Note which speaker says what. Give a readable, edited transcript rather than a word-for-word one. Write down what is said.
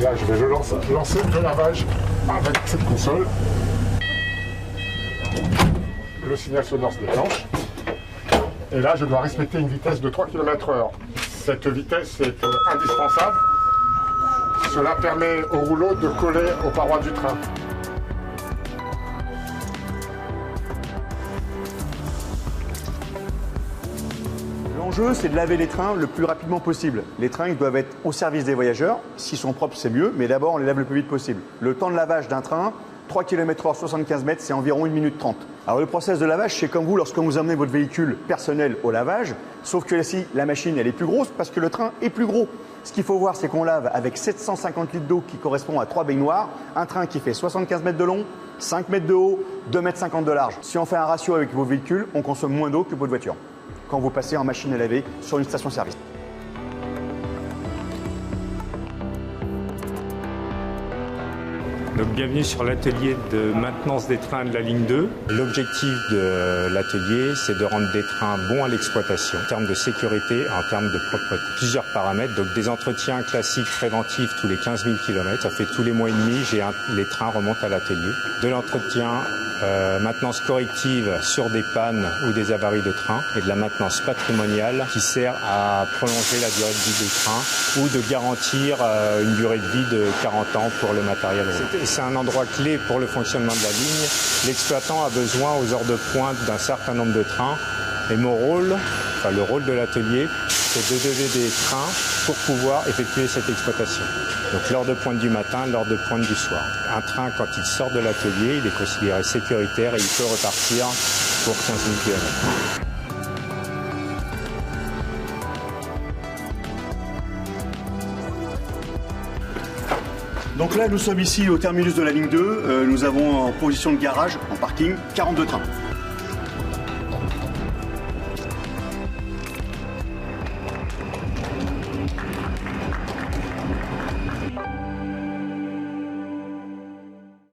Speaker 1: Là, je vais lancer le lavage avec cette console. Le signal sonore se déclenche. Et là, je dois respecter une vitesse de 3 km/h. Cette vitesse est indispensable. Cela permet au rouleau de coller aux parois du train.
Speaker 2: L'enjeu, c'est de laver les trains le plus rapidement possible. Les trains, ils doivent être au service des voyageurs. S'ils sont propres, c'est mieux, mais d'abord, on les lave le plus vite possible. Le temps de lavage d'un train, 3 km/h, 75 mètres, c'est environ 1 minute 30. Alors le process de lavage, c'est comme vous lorsque vous amenez votre véhicule personnel au lavage, sauf que ici, la machine, elle est plus grosse parce que le train est plus gros. Ce qu'il faut voir, c'est qu'on lave avec 750 litres d'eau qui correspond à 3 baignoires, un train qui fait 75 mètres de long, 5 mètres de haut, 2,50 mètres de large. Si on fait un ratio avec vos véhicules, on consomme moins d'eau que votre voiture quand vous passez en machine à laver sur une station-service.
Speaker 3: Donc, bienvenue sur l'atelier de maintenance des trains de la ligne 2. L'objectif de l'atelier, c'est de rendre des trains bons à l'exploitation, en termes de sécurité, en termes de propreté. Plusieurs paramètres, donc des entretiens classiques préventifs tous les 15 000 km. Ça fait tous les mois et demi, les trains remontent à l'atelier. De l'entretien, maintenance corrective sur des pannes ou des avaries de train, et de la maintenance patrimoniale qui sert à prolonger la durée de vie des trains ou de garantir une durée de vie de 40 ans pour le matériel. C'est un endroit clé pour le fonctionnement de la ligne. L'exploitant a besoin aux heures de pointe d'un certain nombre de trains. Et mon rôle, enfin le rôle de l'atelier, c'est de donner des trains pour pouvoir effectuer cette exploitation. Donc l'heure de pointe du matin, l'heure de pointe du soir. Un train, quand il sort de l'atelier, il est considéré sécuritaire et il peut repartir pour 15 000 km.
Speaker 2: Donc là, nous sommes ici au terminus de la ligne 2. Nous avons en position de garage, en parking, 42 trains.